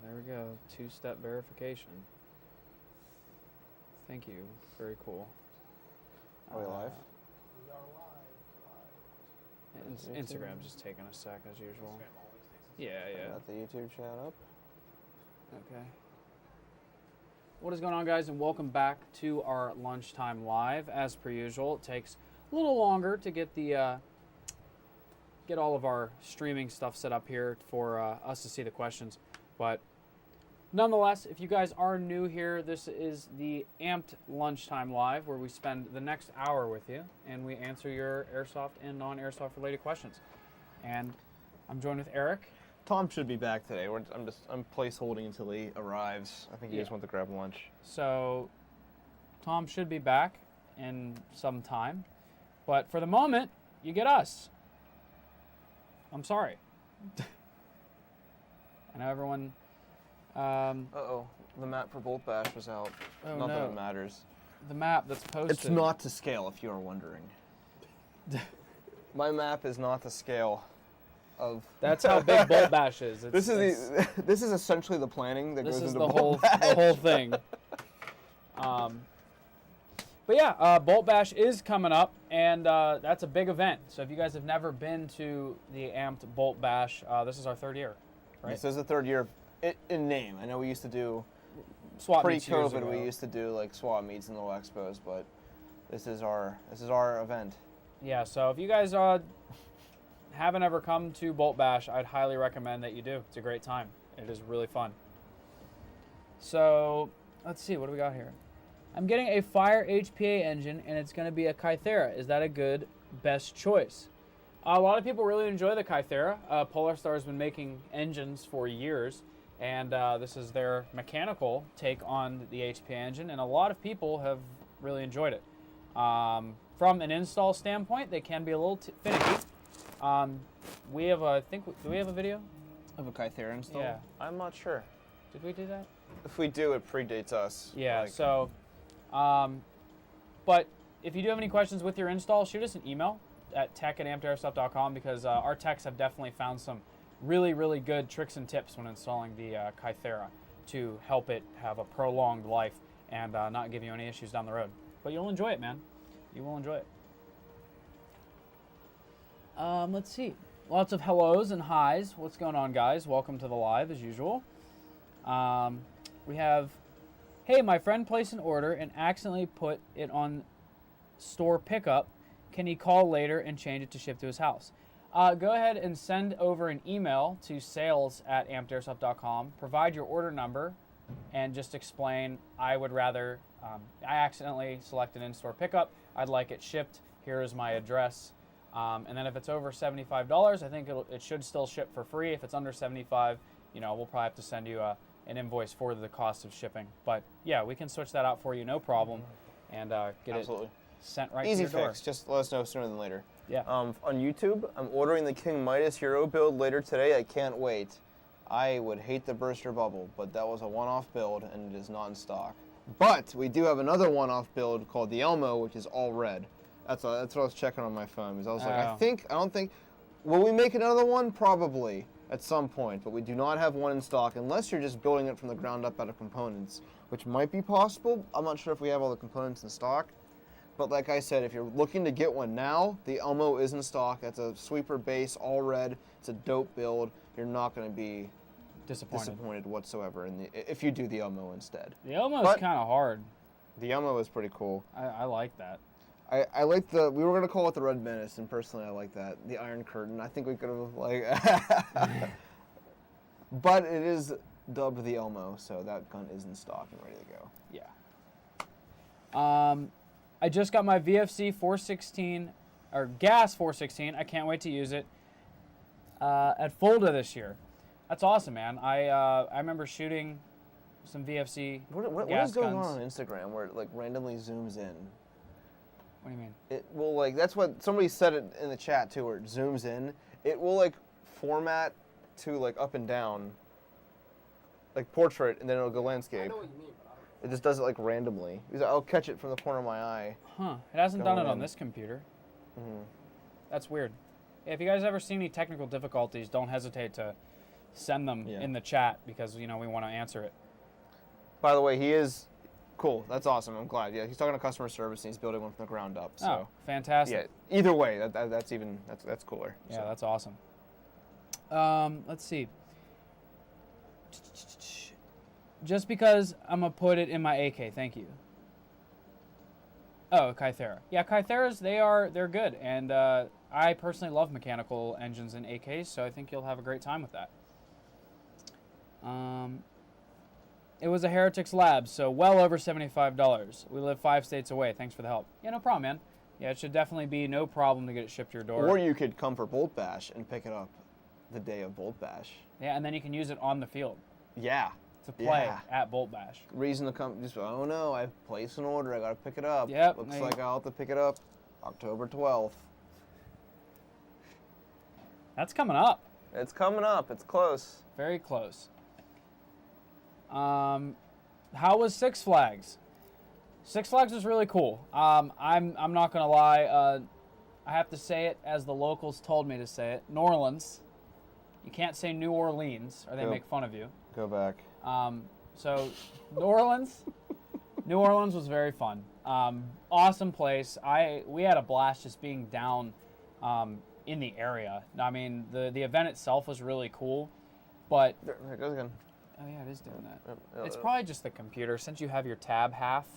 There we go. 2-step verification. Thank you. Very cool. Are we live? We are live. Instagram's just taking a sec as usual. Instagram always takes a Yeah. Got the YouTube chat up. Okay. What is going on, guys, and welcome back to our lunchtime live. As per usual, it takes a little longer to get the get all of our streaming stuff set up here for us to see the questions, but nonetheless, if you guys are new here, this is the Amped Lunchtime Live, where we spend the next hour with you and we answer your airsoft and non-airsoft related questions. And I'm joined with Eric. Tom should be back today. I'm placeholding until he arrives. I think he just went to grab lunch. So Tom should be back in some time, but for the moment, you get us. I'm sorry. I know everyone. Uh-oh. The map for Bolt Bash was out. Oh, not no. that it matters. The map that's posted. It's not to scale, if you are wondering. My map is not to scale of... That's how big Bolt Bash is. This is essentially the planning that goes into the Bolt Bash. the whole thing. But yeah, Bolt Bash is coming up, and that's a big event. So if you guys have never been to the Amped Bolt Bash, this is our third year, right? This is the third year in name. I know we used to do... SWAT meets years Pre-COVID, ago. we used to do like SWAT meets and little expos, but this is our event. Yeah, so if you guys haven't ever come to Bolt Bash, I'd highly recommend that you do. It's a great time. It is really fun. So let's see, what do we got here? I'm getting a Fire HPA engine, and it's going to be a Kythera. Is that a good best choice? A lot of people really enjoy the Kythera. Polar Star has been making engines for years, and this is their mechanical take on the HPA engine, and a lot of people have really enjoyed it. From an install standpoint, they can be a little finicky. We have do we have a video? Of a Kythera install? Yeah. I'm not sure. Did we do that? If we do, it predates us. Yeah, Like, so, but if you do have any questions with your install, shoot us an email at tech@ampedairsoft.com, because our techs have definitely found some really, really good tricks and tips when installing the Kythera to help it have a prolonged life and not give you any issues down the road. But you'll enjoy it, man. You will enjoy it. Let's see. Lots of hellos and highs. What's going on, guys? Welcome to the live, as usual. We have, hey, my friend placed an order and accidentally put it on store pickup. Can he call later and change it to ship to his house? Go ahead and send over an email to sales@ampedairsoft.com. Provide your order number and just explain, I would rather, I accidentally selected in-store pickup. I'd like it shipped. Here is my address. And then if it's over $75, I think it should still ship for free. If it's under $75, we'll probably have to send you an invoice for the cost of shipping. But yeah, we can switch that out for you, no problem, and get Absolutely. it sent right Easy to your door. fix. Just let us know sooner than later. Yeah. On YouTube, I'm ordering the King Midas Hero build later today. I can't wait. I would hate the burster bubble, but that was a one-off build, and it is not in stock. But we do have another one-off build called the Elmo, which is all red. That's what I was checking on my phone. Because I was like, I don't think, will we make another one? Probably at some point, but we do not have one in stock unless you're just building it from the ground up out of components, which might be possible. I'm not sure if we have all the components in stock. But like I said, if you're looking to get one now, the Elmo is in stock. That's a sweeper base, all red. It's a dope build. You're not going to be disappointed whatsoever if you do the Elmo instead. The Elmo is kind of hard. The Elmo is pretty cool. I like that. I like we were going to call it the Red Menace, and personally I like that. The Iron Curtain. I think we could have, but it is dubbed the Elmo, so that gun is in stock and ready to go. Yeah. I just got my VFC 416, or Gas 416. I can't wait to use it at Fulda this year. That's awesome, man. I remember shooting some VFC What gas is going guns. on Instagram where it like randomly zooms in? What do you mean? It will that's what somebody said it in the chat too, where it zooms in. It will like format to like up and down, like portrait, and then it'll go landscape. I know what you mean, but I don't It just does it like randomly. I'll catch it from the corner of my eye. Huh. It hasn't done it Going on in. this computer. Mm-hmm. That's weird. If you guys ever see any technical difficulties, don't hesitate to send them Yeah. in the chat because we want to answer it. By the way, he is cool. That's awesome. I'm glad. Yeah, he's talking to customer service and he's building one from the ground up. So Oh, fantastic. yeah, either way, that's cooler. Yeah, So. that's awesome. Let's see. Just because I'm gonna put it in my AK, thank you. Oh, Kythera. Yeah, Kytheras, they're good, and I personally love mechanical engines in AKs, so I think you'll have a great time with that. It was a Heretics Lab, so well over $75. We live 5 states away. Thanks for the help. Yeah, no problem, man. Yeah, it should definitely be no problem to get it shipped to your door. Or you could come for Bolt Bash and pick it up the day of Bolt Bash. Yeah, and then you can use it on the field Yeah. to play Yeah. at Bolt Bash. Reason to come, just, oh no, I placed an order, I gotta pick it up. Yep. Looks like I'll have to pick it up October 12th. That's coming up. It's coming up, it's close. Very close. How was Six Flags? Six Flags was really cool. I'm not gonna lie. I have to say it as the locals told me to say it. New Orleans. You can't say New Orleans, or they Go. make fun of you. Go back. So New Orleans. New Orleans was very fun. Awesome place. We had a blast just being down in the area. I mean, the event itself was really cool, but There it goes again. oh yeah, it is doing that. Yep, It's probably just the computer. Since you have your tab half,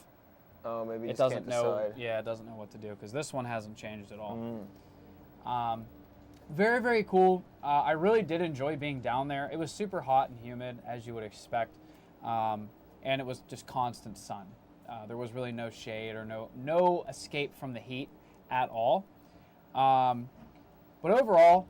Oh, maybe you it just doesn't can't know. decide. Yeah, it doesn't know what to do because this one hasn't changed at all. Mm. Very, very cool. I really did enjoy being down there. It was super hot and humid, as you would expect, and it was just constant sun. There was really no shade or no escape from the heat at all. But overall,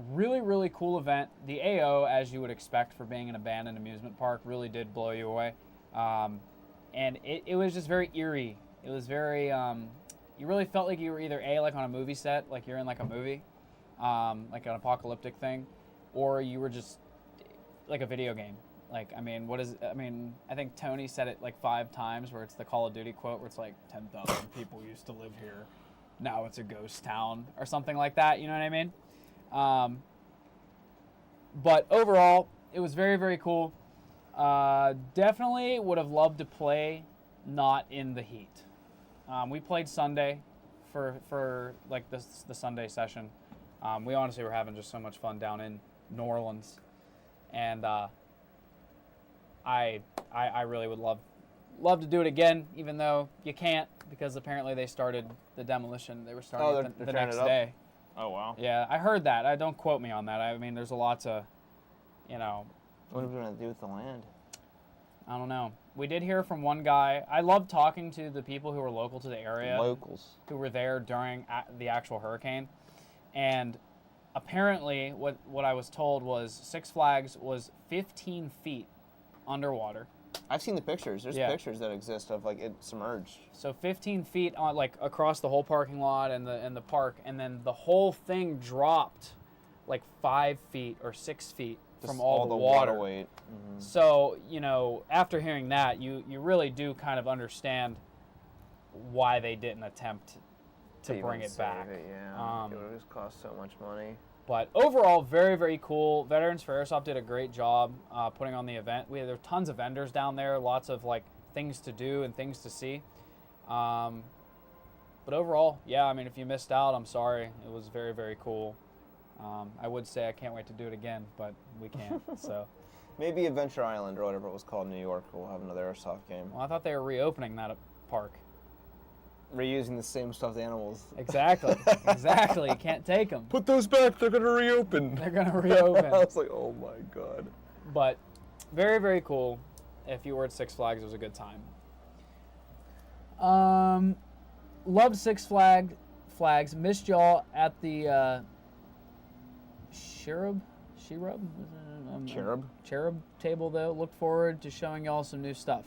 really, really cool event. The AO, as you would expect for being an abandoned amusement park, really did blow you away. And it was just very eerie. It was very, you really felt like you were either like on a movie set, like you're in like a movie, like an apocalyptic thing, or you were just like a video game. Like, I think Tony said it like 5 times where it's the Call of Duty quote where it's like 10,000 people used to live here. Now it's a ghost town or something like that. You know what I mean? But overall, it was very, very cool. Definitely would have loved to play not in the heat. We played Sunday for like the Sunday session. We honestly were having just so much fun down in New Orleans, and I really would love to do it again, even though you can't because apparently they started the demolition. They were starting they're the tearing next it up? day. Oh, wow. Yeah, I heard that. Don't quote me on that. I mean, there's a lot to, What are we going to do with the land? I don't know. We did hear from one guy. I love talking to the people who were local to the area, Locals. who were there during the actual hurricane. And apparently what I was told was Six Flags was 15 feet underwater. I've seen the pictures. There's Yeah. pictures that exist of like it submerged. So 15 feet on like across the whole parking lot and the park, and then the whole thing dropped like 5 feet or 6 feet Just from all the water weight. Mhm. So, after hearing that, you really do kind of understand why they didn't attempt to bring even it back. save it, yeah. Um, It would just cost so much money. But overall, very, very cool. Veterans for Airsoft did a great job putting on the event. There were tons of vendors down there, lots of like things to do and things to see. But overall, yeah, I mean, if you missed out, I'm sorry. It was very, very cool. I would say I can't wait to do it again, but we can't. So, Maybe Adventure Island or whatever it was called in New York will have another Airsoft game. well, I thought they were reopening that park. Reusing the same stuffed animals. Exactly. Exactly. You can't take them. Put those back, they're going to reopen. They're gonna reopen. I was like, oh my god. But very, very cool. If you were at Six Flags, it was a good time. Loved Six Flags. Missed y'all at the Cherub table though. Look forward to showing y'all some new stuff.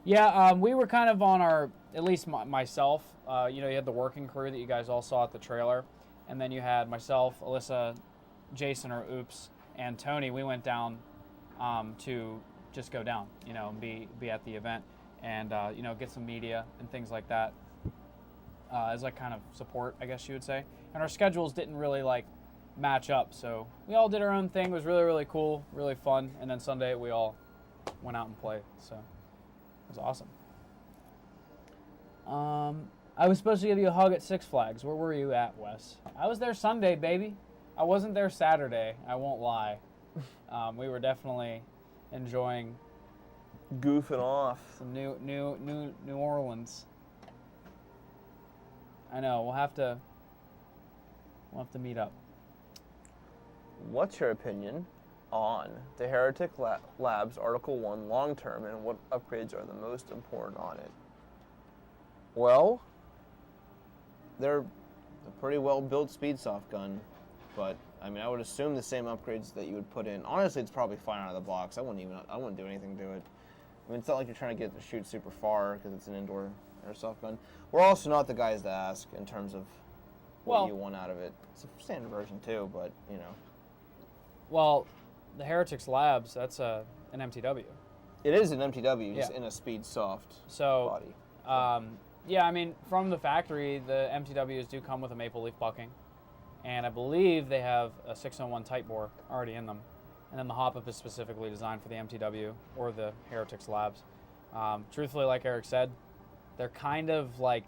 Yeah, we were kind of on our, at least myself. You had the working crew that you guys all saw at the trailer, and then you had myself, Alyssa, Jason or Oops, and Tony. We went down to just go down, and be at the event, and get some media and things like that as like kind of support, I guess you would say. And our schedules didn't really like match up. So we all did our own thing. It was really, really cool, really fun. And then Sunday we all went out and played. So it was awesome. I was supposed to give you a hug at Six Flags. Where were you at, Wes? I was there Sunday, baby. I wasn't there Saturday. I won't lie. We were definitely enjoying Goofing off. some New Orleans. I know. We'll have to meet up. What's your opinion on the Heretic Labs Article 1 long term, and what upgrades are the most important on it? Well, they're a pretty well built Speedsoft gun, but I mean, I would assume the same upgrades that you would put in. Honestly, it's probably fine out of the box. I wouldn't do anything to it. I mean, it's not like you're trying to get it to shoot super far because it's an indoor airsoft gun. We're also not the guys to ask in terms of what you want out of it. It's a standard version too, but you know. Well, the Heretics Labs, that's an MTW. It is an MTW, just in a Speedsoft body. Yeah, I mean, from the factory, the MTWs do come with a maple leaf bucking, and I believe they have a 601 tight bore already in them. And then the hop-up is specifically designed for the MTW or the Heretics Labs. Truthfully, like Eric said, they're kind of like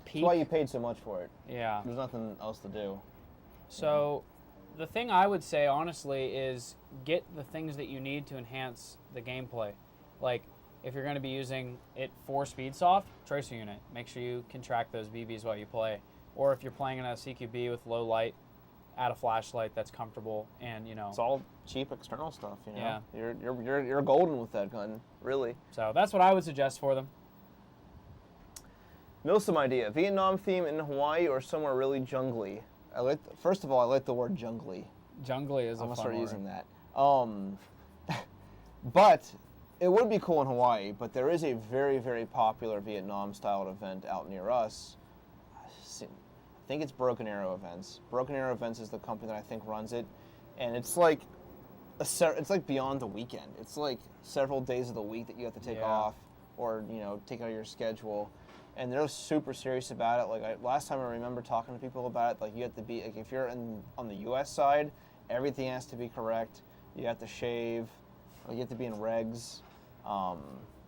peak. That's why you paid so much for it. Yeah. There's nothing else to do. So the thing I would say, honestly, is get the things that you need to enhance the gameplay. Like, if you're going to be using it for Speedsoft, tracer unit. Make sure you can track those BBs while you play. Or if you're playing in a CQB with low light, add a flashlight that's comfortable, and it's all cheap external stuff. Yeah. You're golden with that gun, really. So that's what I would suggest for them. Milsim idea: Vietnam theme in Hawaii or somewhere really jungly. First of all, I like the word jungly. Jungly is I'm a gonna fun start word. using that. But it would be cool in Hawaii. But there is a very, very popular Vietnam-styled event out near us. I think it's Broken Arrow Events. Broken Arrow Events is the company that I think runs it, and it's like it's like beyond the weekend. It's like several days of the week that you have to take off, or take out of your schedule. And they're super serious about it. Like last time I remember talking to people about it, like you have to be like if you're on the U.S. side, everything has to be correct. You have to shave. You have to be in regs.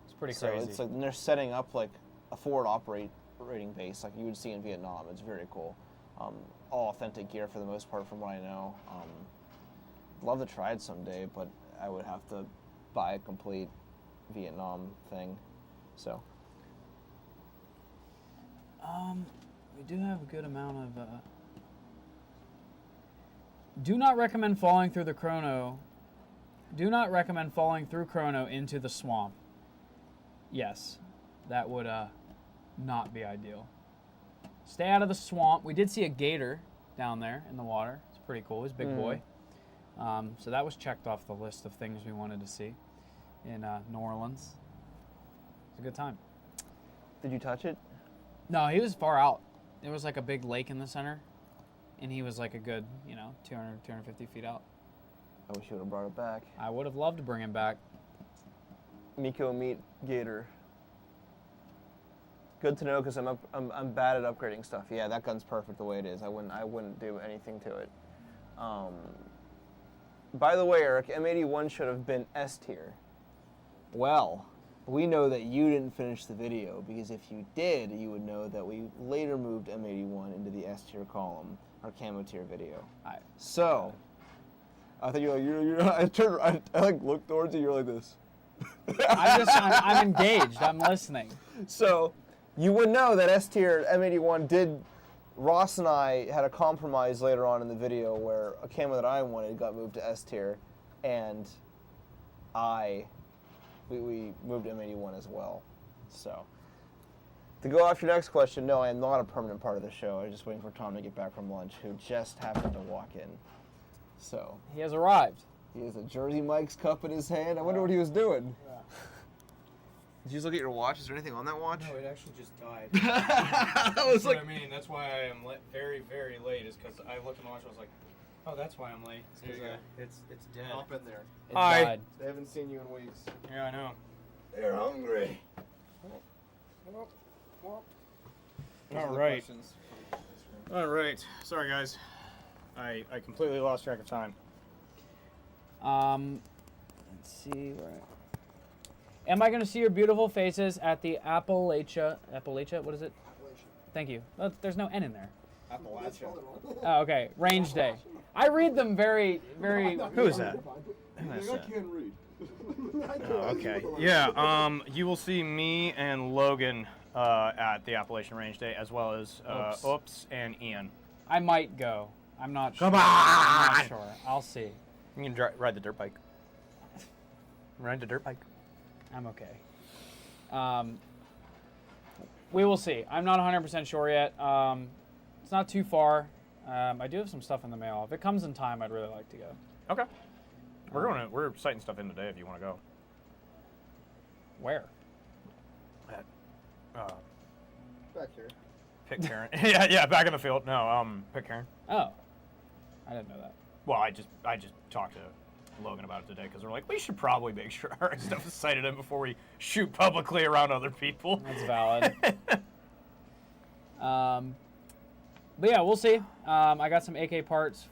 It's pretty crazy. It's like they're setting up like a forward operating base like you would see in Vietnam. It's very cool. All authentic gear for the most part, from what I know. Love to try it someday, but I would have to buy a complete Vietnam thing. So. We do have a good amount of. Do not recommend falling through the chrono. Do not recommend falling through chrono into the swamp. Yes, that would not be ideal. Stay out of the swamp. We did see a gator down there in the water. It's pretty cool. He's a big boy. So that was checked off the list of things we wanted to see in New Orleans. It's a good time. Did you touch it? No, he was far out. There was like a big lake in the center, and he was like a good, 200, 250 feet out. I wish you would have brought it back. I would have loved to bring him back. Miko meet gator. Good to know, because I'm bad at upgrading stuff. Yeah, that gun's perfect the way it is. I wouldn't do anything to it. By the way, Eric, M81 should have been S tier. Well, we know that you didn't finish the video, because if you did, you would know that we later moved M81 into the S tier column, our camo tier video. So, I think I like looked towards you. You're like this. I'm engaged. I'm listening. So, you would know that S tier M81 did. Ross and I had a compromise later on in the video where a camo that I wanted got moved to S tier, and we moved M81 as well. So, to go off your next question, no, I am not a permanent part of the show. I was just waiting for Tom to get back from lunch, who just happened to walk in. So, He has arrived. he has a Jersey Mike's cup in his hand. I wonder what he was doing. Yeah. Did you just look at your watch? Is there anything on that watch? No, it actually just died. I That's was what like, I mean. That's why I am very, very late. Is because I looked at my watch. I was like, oh, that's why I'm late. It's 'cause, it's dead. hop in there. It Hi. died. They haven't seen you in weeks. Yeah, I know. They're hungry. All right. All right. Sorry, guys. I completely lost track of time. Let's see where. Am I going to see your beautiful faces at the Appalachia? What is it? Thank you. There's no N in there. Appalachia. Oh, okay. Range Day. I read them very, very. Who is that? I can't read. Oh, okay. Yeah. You will see me and Logan at the Appalachian Range Day, as well as Oops and Ian. I might go. I'm not sure. Come on! I'm not sure. I'll see. You can ride the dirt bike. Ride the dirt bike. I'm okay. We will see. I'm not 100% sure yet. It's not too far. I do have some stuff in the mail. If it comes in time, I'd really like to go. Okay. We're sighting stuff in today if you want to go. Where? At Back here. Pitcairn. yeah, back in the field. No, Pitcairn. Oh, I didn't know that. Well, I just talked to Logan about it today because we're like, we should probably make sure our stuff is sighted in before we shoot publicly around other people. That's valid. But yeah, we'll see. I got some AK parts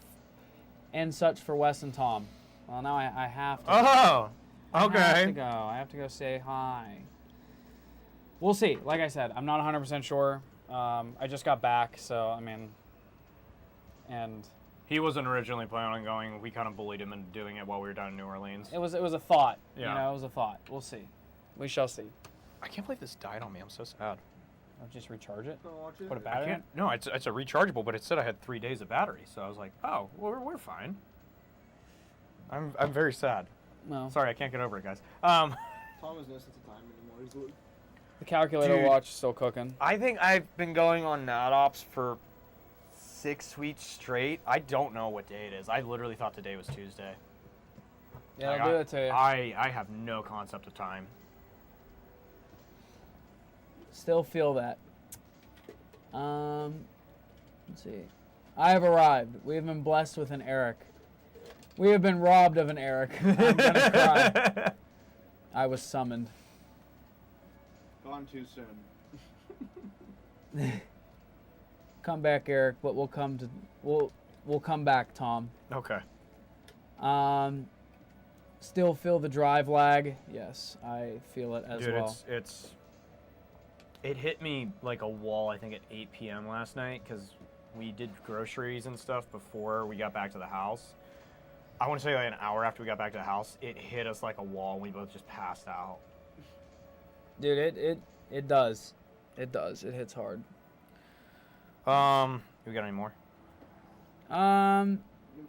and such for Wes and Tom. Well, now I have to. Oh, I have to okay. go. I have to go say hi. We'll see. Like I said, I'm not 100% sure. I just got back, so I mean, and He wasn't originally planning on going. We kind of bullied him into doing it while we were down in New Orleans. it was a thought. Yeah. You know, it was a thought. We'll see. We shall see. I can't believe this died on me. I'm so sad. I'll just recharge it. Watch it. Put a I battery in. can't. No, it's a rechargeable, but it said I had 3 days of battery, so I was like, oh, well, we're fine. I'm very sad. No. Sorry, I can't get over it, guys. Tom has no sense of time anymore. He's like, The calculator Dude. watch is still cooking. I think I've been going on NatOps for 6 weeks straight. I don't know what day it is. I literally thought today was Tuesday. Yeah, Like, I'll do it to you. I have no concept of time. Still feel that. Let's see. I have arrived. We have been blessed with an Eric. We have been robbed of an Eric. I'm gonna cry. I was summoned. gone too soon. Come back, Eric, but we'll come back, Tom. Okay. Still feel the drive lag. Yes, I feel it as Dude, well. it hit me like a wall, I think, at 8 p.m. last night because we did groceries and stuff before we got back to the house. I want to say like an hour after we got back to the house, it hit us like a wall and we both just passed out. Dude, it does. It does. It hits hard. We got any more? You can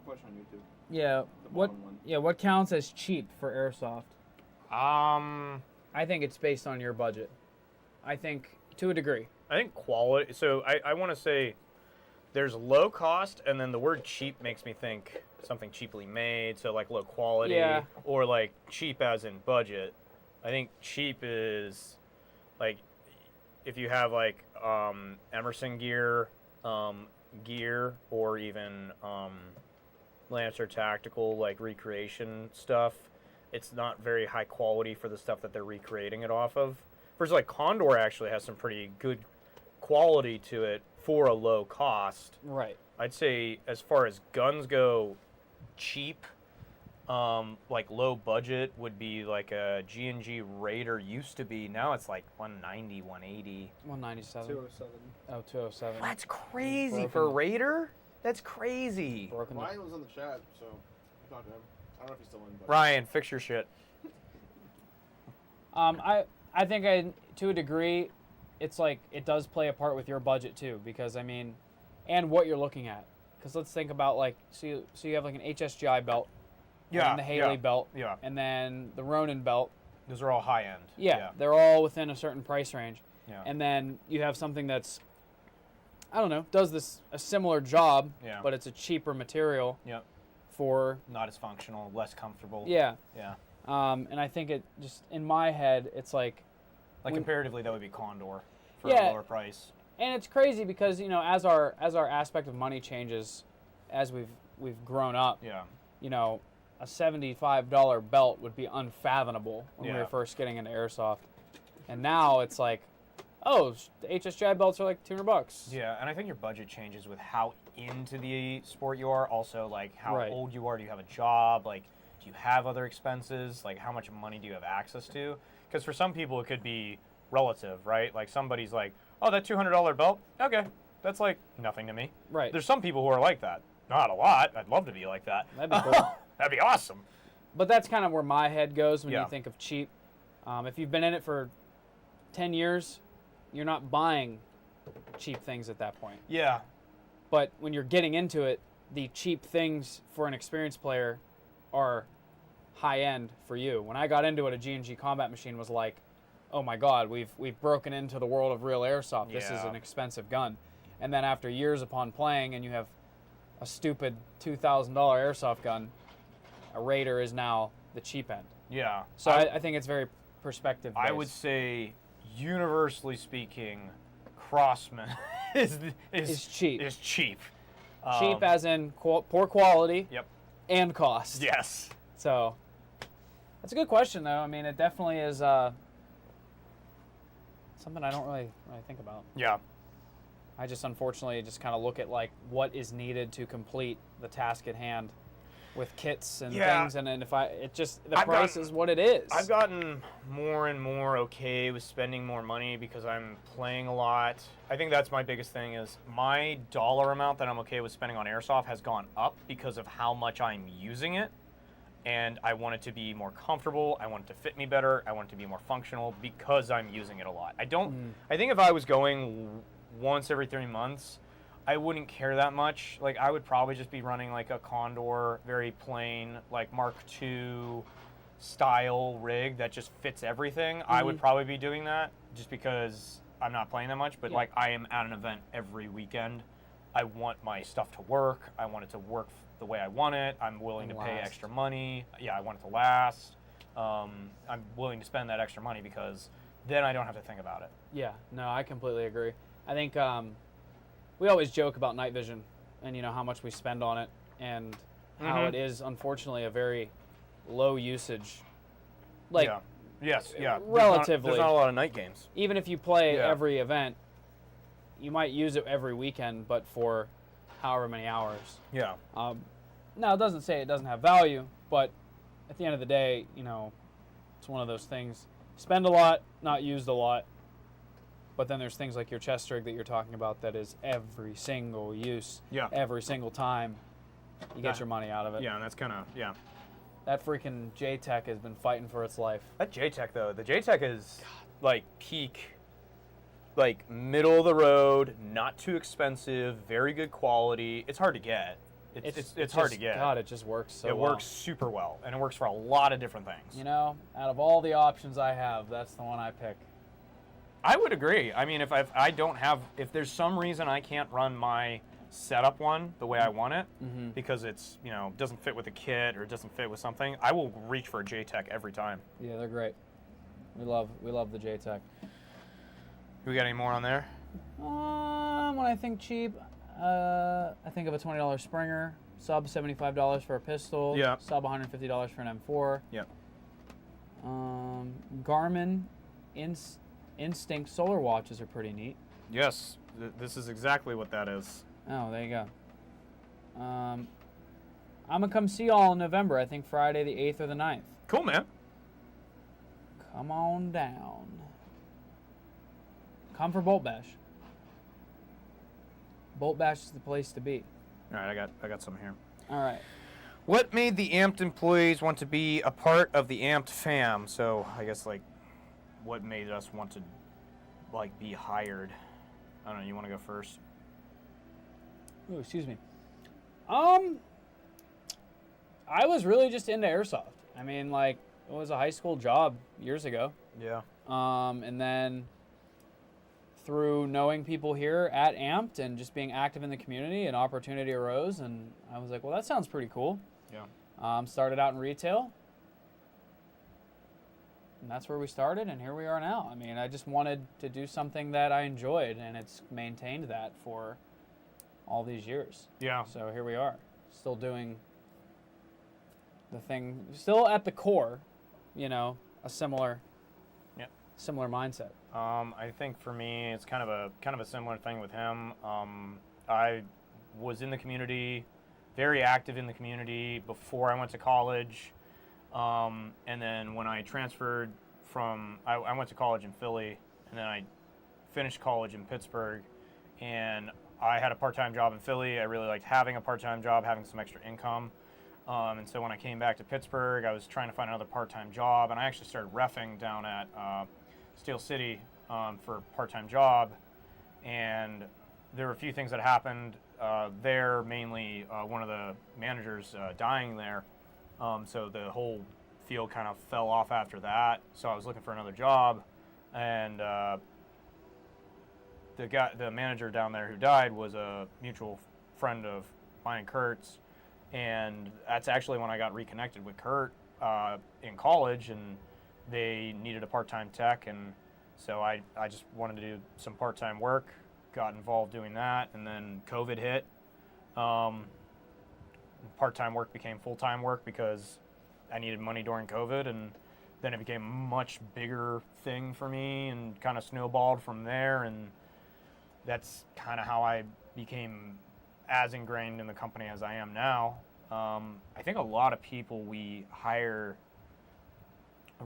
push on YouTube. Yeah. The What? bottom one. Yeah. What counts as cheap for Airsoft? I think it's based on your budget. I think to a degree. I think quality. So I want to say there's low cost, and then the word cheap makes me think something cheaply made. So like low quality, Yeah. or like cheap as in budget. I think cheap is like if you have like Emerson gear, or even Lancer tactical like recreation stuff. It's not very high quality for the stuff that they're recreating it off of. Versus like Condor actually has some pretty good quality to it for a low cost. Right. I'd say as far as guns go, cheap, like low budget would be like a G&G Raider used to be. Now it's like 190, 180. 197. 207. Oh, 207. That's crazy Broken. for a Raider. That's crazy. Broken. Ryan was in the chat, so talk to him. I don't know if he's still in, but Ryan, fix your shit. I think to a degree, it's like it does play a part with your budget too, because I mean, and what you're looking at. Because let's think about like so you have like an HSGI belt, Yeah. and the Haley belt, Yeah. and then the Ronin belt. Those are all high end. Yeah, they're all within a certain price range. Yeah. And then you have something that's, I don't know, does a similar job, Yeah. but it's a cheaper material Yep. for, Not as functional, less comfortable. yeah. Yeah. And I think it just, in my head, it's like, Like When- comparatively, that would be Condor for Yeah. a lower price. and it's crazy because, you know, as our aspect of money changes, as we've grown up, Yeah. you know, a $75 belt would be unfathomable when we Yeah. were first getting into Airsoft. And now it's like, oh, the HSGI belts are like $200. Yeah, and I think your budget changes with how into the sport you are. Also, like how Right. old you are. Do you have a job? Like, do you have other expenses? Like, how much money do you have access to? Because for some people, it could be relative, right? Like somebody's like, oh, that $200 belt, okay, that's like nothing to me. Right. There's some people who are like that. Not a lot. I'd love to be like that. That'd be cool. That'd be awesome. But that's kind of where my head goes when Yeah. you think of cheap. If you've been in it for 10 years, you're not buying cheap things at that point. Yeah. But when you're getting into it, the cheap things for an experienced player are high end for you. When I got into it, a G&G combat machine was like, oh my God, we've broken into the world of real airsoft. This is Yeah. an expensive gun. And then after years upon playing, and you have a stupid $2,000 airsoft gun, a Raider is now the cheap end. Yeah. So I think it's very perspective based. I would say, universally speaking, Crossman is cheap. Is cheap. Cheap as in poor quality. Yep. And cost. Yes. So that's a good question, though. I mean, it definitely is something I don't really think about. Yeah. I just unfortunately just kind of look at like what is needed to complete the task at hand with kits and Yeah. things, and then if the I've price gotten- is what it is. I've gotten more and more okay with spending more money because I'm playing a lot. I think that's my biggest thing is my dollar amount that I'm okay with spending on Airsoft has gone up because of how much I'm using it. And I want it to be more comfortable. I want it to fit me better. I want it to be more functional because I'm using it a lot. I think if I was going once every 3 months, I wouldn't care that much. Like, I would probably just be running like a Condor, very plain, like Mark II style rig that just fits everything. I would probably be doing that just because I'm not playing that much. But like, I am at an event every weekend. I want my stuff to work. I want it to work the way I want it. I'm willing to pay extra money. Yeah, I want it to last. I'm willing to spend that extra money because then I don't have to think about it. Yeah, no, I completely agree. I think we always joke about night vision and how much we spend on it and how it is unfortunately a very low usage. Like yeah. Yes, yeah. Relatively. There's not a lot of night games. even if you play Yeah. every event, you might use it every weekend, but for however many hours. Yeah. Now, it doesn't say it doesn't have value, but at the end of the day, it's one of those things. Spend a lot, not used a lot. But then there's things like your chest rig that you're talking about that is every single use, Yeah. every single time you get your money out of it. Yeah, and that's kind of, yeah. That freaking J-Tech has been fighting for its life. That J-Tech, though, the J-Tech is like peak, like middle of the road, not too expensive, very good quality. It's hard to get. It's hard to get. God, it just works so it well. works super well, and it works for a lot of different things. Out of all the options I have, that's the one I pick. I would agree. I mean, if there's some reason I can't run my setup one the way I want it, because it's, doesn't fit with the kit or it doesn't fit with something, I will reach for a J-Tech every time. Yeah, they're great. We love the J-Tech. We got any more on there? When I think cheap, I think of a $20 Springer, sub $75 for a pistol, Yeah. sub $150 for an M4. Yeah. Garmin Instinct solar watches are pretty neat. Yes, this is exactly what that is. Oh, there you go. I'm going to come see y'all in November, I think Friday the 8th or the 9th. Cool, man. Come on down. Come for Bolt Bash. Bolt Bash is the place to be. All right, I got some here. All right. What made the Amped employees want to be a part of the Amped fam? So I guess what made us want to be hired? I don't know. You want to go first? Oh, excuse me. I was really just into airsoft. I mean, it was a high school job years ago. Yeah. And then through knowing people here at Amped and just being active in the community, an opportunity arose, and I was like, well, that sounds pretty cool. Yeah. Started out in retail, and that's where we started, and here we are now. I mean, I just wanted to do something that I enjoyed, and it's maintained that for all these years. Yeah. So here we are, still doing the thing, still at the core, a similar similar mindset? I think for me, it's kind of a similar thing with him. I was in the community, very active in the community before I went to college, and then when I transferred I went to college in Philly, and then I finished college in Pittsburgh, and I had a part-time job in Philly. I really liked having a part-time job, having some extra income. And so when I came back to Pittsburgh, I was trying to find another part-time job, and I actually started reffing down at Steel City for a part-time job. And there were a few things that happened there, mainly one of the managers dying there. So the whole field kind of fell off after that. So I was looking for another job, and the manager down there who died was a mutual friend of mine and Kurt's, and that's actually when I got reconnected with Kurt in college, and they needed a part-time tech, and so I just wanted to do some part-time work, got involved doing that, and then COVID hit. Part-time work became full-time work because I needed money during COVID, and then it became a much bigger thing for me and kind of snowballed from there, and that's kind of how I became as ingrained in the company as I am now. I think a lot of people we hire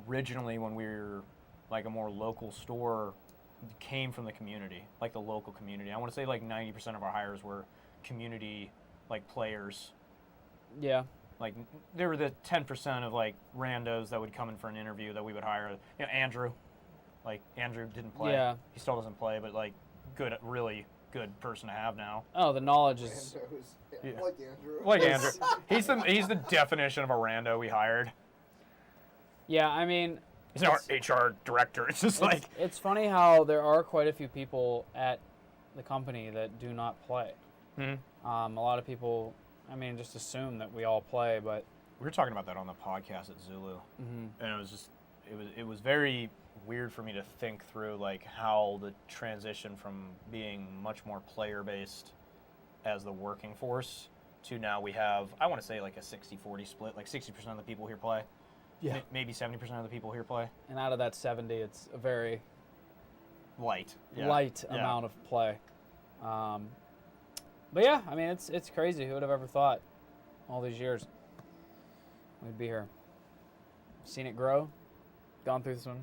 originally when we were like a more local store came from the community, like the local community. I want to say like 90% of our hires were community like players. Yeah. Like there were the 10% of like randos that would come in for an interview that we would hire. You know, Andrew. Like Andrew didn't play. Yeah. He still doesn't play, but like good, really good person to have now. Oh, the knowledge is. Randos. Yeah. Like Andrew. Like Andrew. He's the definition of a rando we hired. Yeah, I mean. He's our HR director. It's just like. It's funny how there are quite a few people at the company that do not play. Mhm. A lot of people, I mean, just assume that we all play, but. We were talking about that on the podcast at Zulu, Mm-hmm. and it was just, it was very weird for me to think through like how the transition from being much more player based as the working force to now we have, I want to say like a 60-40 split, like 60% of the people here play. Yeah. Maybe 70% of the people here play. And out of that 70, it's a very Light. Yeah. light Yeah. amount of play. But yeah, I mean, it's crazy. Who would have ever thought all these years we'd be here? Seen it grow, gone through some,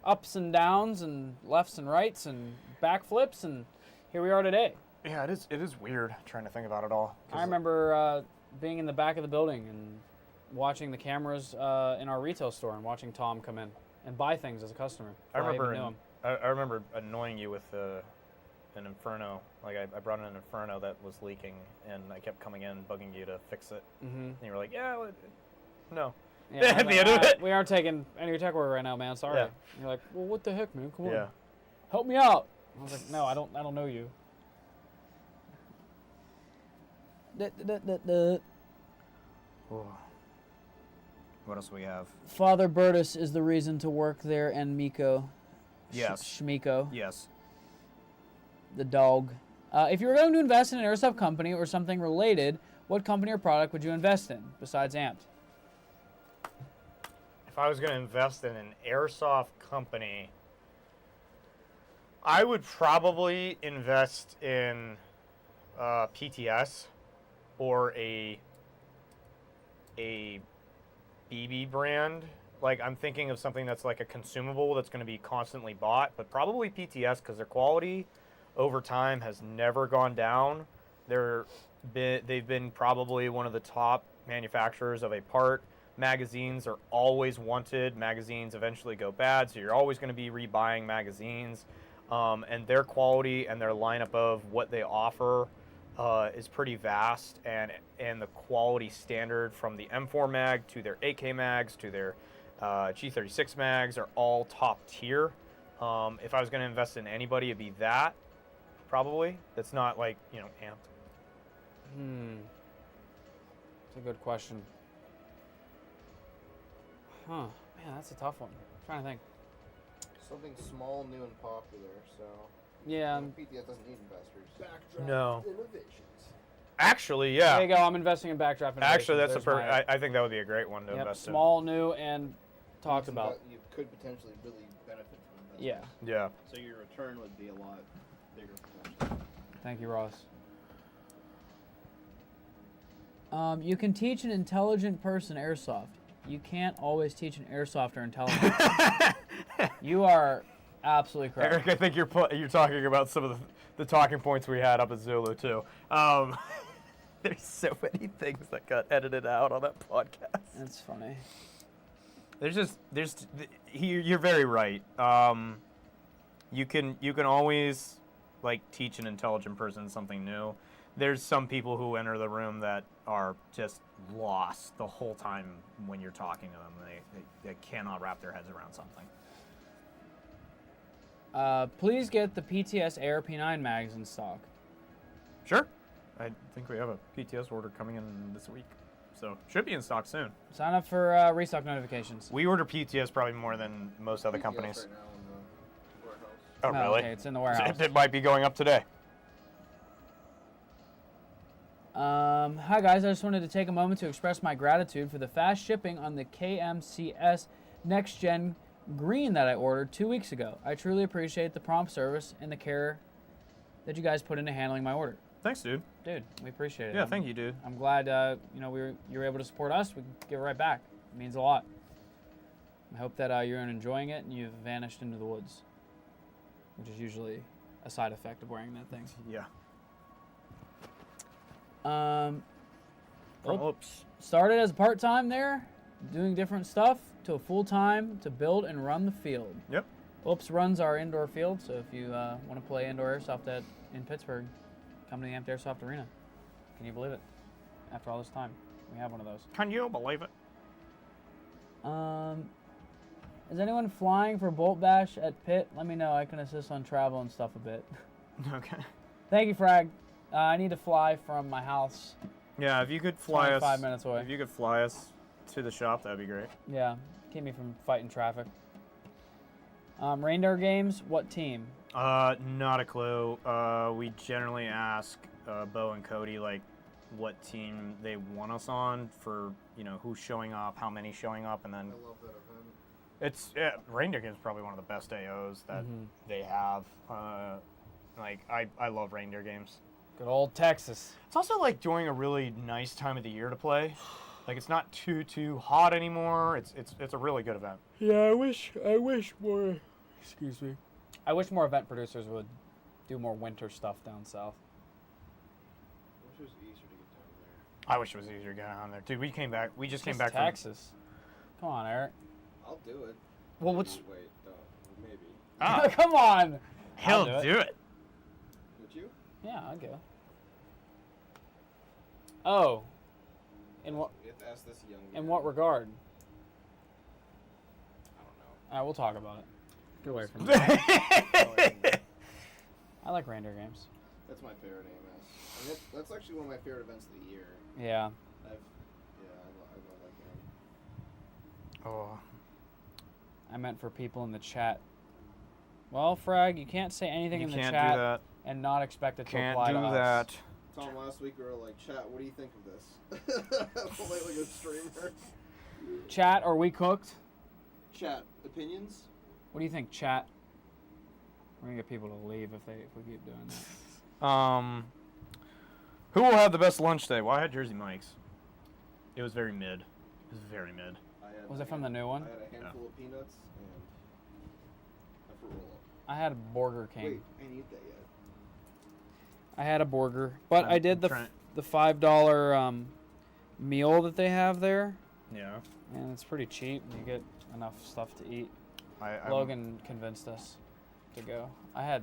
ups and downs and lefts and rights and backflips, and here we are today. Yeah, it is weird trying to think about it all. I remember being in the back of the building and watching the cameras in our retail store and watching Tom come in and buy things as a customer. I before remember even knew him. I remember annoying you with an Inferno. Like I brought in an Inferno that was leaking, and I kept coming in bugging you to fix it. Mm-hmm. And you were like, yeah, well, no. Yeah, At the end of it. We aren't taking any of your tech work right now, man. Sorry. Yeah. And you're like, well, what the heck, man? Come on. Yeah. Help me out. I was like, no, I don't know you. What else do we have? Father Bertus is the reason to work there, and Miko. Yes. Shmiko, Yes. the dog. If you were going to invest in an airsoft company or something related, what company or product would you invest in besides Amped? If I was going to invest in an airsoft company, I would probably invest in PTS or a BB brand. Like I'm thinking of something that's like a consumable that's going to be constantly bought, but probably PTS because their quality over time has never gone down. They've been probably one of the top manufacturers of a part. Magazines are always wanted. Magazines eventually go bad, so you're always going to be rebuying magazines. And their quality and their lineup of what they offer is pretty vast, and the quality standard from the M4 mag to their 8K mags to their G36 mags are all top tier. If I was going to invest in anybody, it'd be that, probably. That's not like, Amped. It's a good question. Huh. Man, that's a tough one. I'm trying to think. Something small, new, and popular. So. Yeah. PTS doesn't need investors. Backdraft No. Innovations. Actually, yeah. There you go. I'm investing in Backdraft Innovations. Actually, that's There's my- I think that would be a great one to Yep, invest small, new, and talked about. You could potentially really benefit from investment. Yeah. Yeah. So your return would be a lot bigger potentially. Thank you, Ross. You can teach an intelligent person airsoft. You can't always teach an airsoft or intelligent. You are absolutely correct. Eric, I think you're talking about some of the talking points we had up at Zulu too. There's so many things that got edited out on that podcast. That's funny. You're very right. You can always like teach an intelligent person something new. There's some people who enter the room that are just lost the whole time when you're talking to them. They cannot wrap their heads around something. Please get the PTS AR-P9 mags in stock. Sure. I think we have a PTS order coming in this week, so should be in stock soon. Sign up for restock notifications. We order PTS probably more than most other PTS companies. right now in the warehouse. Oh, really? Okay, it's in the warehouse. It might be going up today. Hi guys, I just wanted to take a moment to express my gratitude for the fast shipping on the KMCS Next Gen Green that I ordered 2 weeks ago. I truly appreciate the prompt service and the care that you guys put into handling my order. Thanks, dude. Dude, we appreciate it. Yeah, thank you, dude. I'm glad you were able to support us. We can give it right back. It means a lot. I hope that you're enjoying it and you've vanished into the woods, which is usually a side effect of wearing that thing. Yeah. Well, Oops. started as part-time there, doing different stuff, to a full-time to build and run the field. Yep. Oops runs our indoor field, so if you want to play indoor airsoft in Pittsburgh, come to the Amped Airsoft Arena. Can you believe it? After all this time, we have one of those. Can you believe it? Is anyone flying for Bolt Bash at Pitt? Let me know. I can assist on travel and stuff a bit. Okay. Thank you, Frag. I need to fly from my house. Yeah, if you could fly us 25 minutes away. If you could fly us to the shop, that'd be great. Yeah, keep me from fighting traffic. Reindeer games, what team? Not a clue. We generally ask Bo and Cody like what team they want us on for, who's showing up, how many showing up, and then I love that event. Reindeer Games is probably one of the best AOs that they have. I love Reindeer Games. Good old Texas. It's also like during a really nice time of the year to play. Like it's not too hot anymore. It's a really good event. Yeah, I wish more. Excuse me. I wish more event producers would do more winter stuff down south. I wish it was easier to get down there. I wish it was easier to get on there, dude. We just came It's back Texas. Come on, Eric. I'll do it. Well, what's Wait, maybe. oh, Come on. he'll I'll do it. Would you? Yeah, I'll go. Oh. In what You have to ask this young in man. what regard? I don't know. All right, we'll talk about it. Get away from me. I like reindeer games. That's my favorite AMS. And that's actually one of my favorite events of the year. Yeah. I love that game. Oh, I meant for people in the chat. Well, Frag, you can't say anything you in the can't chat do that. and not expect it to Can't apply do to us. that. Tom, last week we were like, chat, what do you think of this? like a streamer. Chat, are we cooked? Chat, opinions? What do you think, chat? We're gonna get people to leave if we keep doing that. Who will have the best lunch day? Well, I had Jersey Mike's. It was very mid. It was very mid. Was it from the new one? I had a handful of peanuts and a fruit roll-up. I had a Burger King. Wait, I didn't eat that yet. I had a burger, but I did the trying- the $5 meal that they have there, Yeah. and it's pretty cheap. And you get enough stuff to eat. I Logan convinced us to go. I had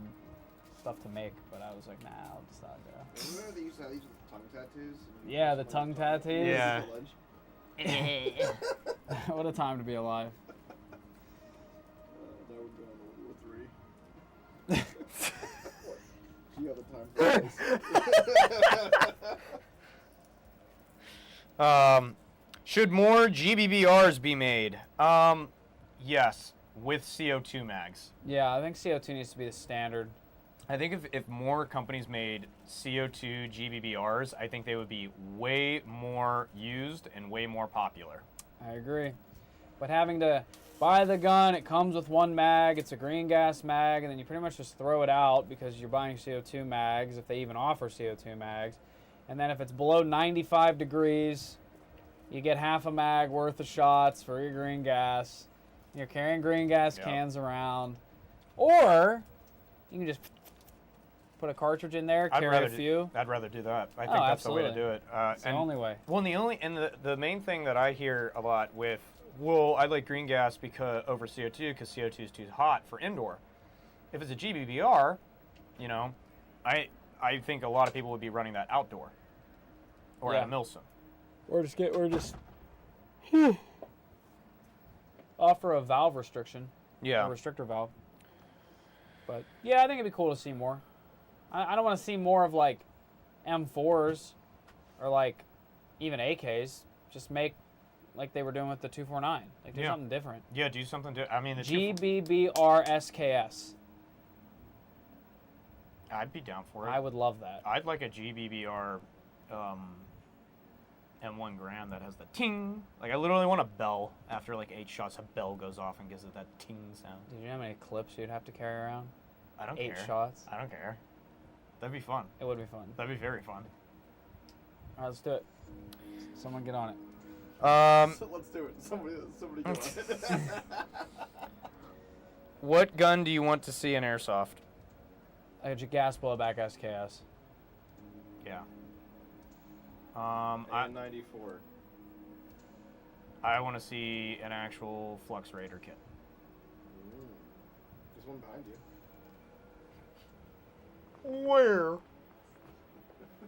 stuff to make, but I was like, nah, I'll just not go. Remember they used to have these with tongue tattoos? Yeah, the tongue tattoos. Yeah. What a time to be alive. That would go on World War III. Gee, other times. Should more GBBRs be made? Yes, with CO2 mags. Yeah, I think CO2 needs to be the standard. I think if more companies made CO2 GBBRs, I think they would be way more used and way more popular. I agree. But having to buy the gun. It comes with one mag. It's a green gas mag, and then you pretty much just throw it out because you're buying CO2 mags, if they even offer CO2 mags. And then if it's below 95 degrees, you get half a mag worth of shots for your green gas. You're carrying green gas cans around. Or you can just put a cartridge in there, carry a few. I'd rather do that. I think that's the way to do it. It's the only way. Well, the main thing that I hear a lot with, well, I like green gas because over CO2 because CO2 is too hot for indoor. If it's a GBBR, you know, I think a lot of people would be running that outdoor or at a milsim. Or just offer a valve restriction. Yeah. A restrictor valve. But yeah, I think it'd be cool to see more. I don't want to see more of like M4s or like even AKs. Just make like they were doing with the 249. Like do something different. Yeah, do something. I mean, the GBBR SKS. I'd be down for it. I would love that. I'd like a GBBR M1 Grand that has the ting. Like I literally want a bell after like 8 shots. A bell goes off and gives it that ting sound. Did you know how many clips you'd have to carry around? I don't care. 8 shots. I don't care. That'd be fun. It would be fun. That'd be very fun. All right, let's do it. Someone get on it. So let's do it. Somebody get on it. What gun do you want to see in Airsoft? A gas blowback SKS. Yeah. And 94. I want to see an actual Flux Raider kit. There's one behind you. Where?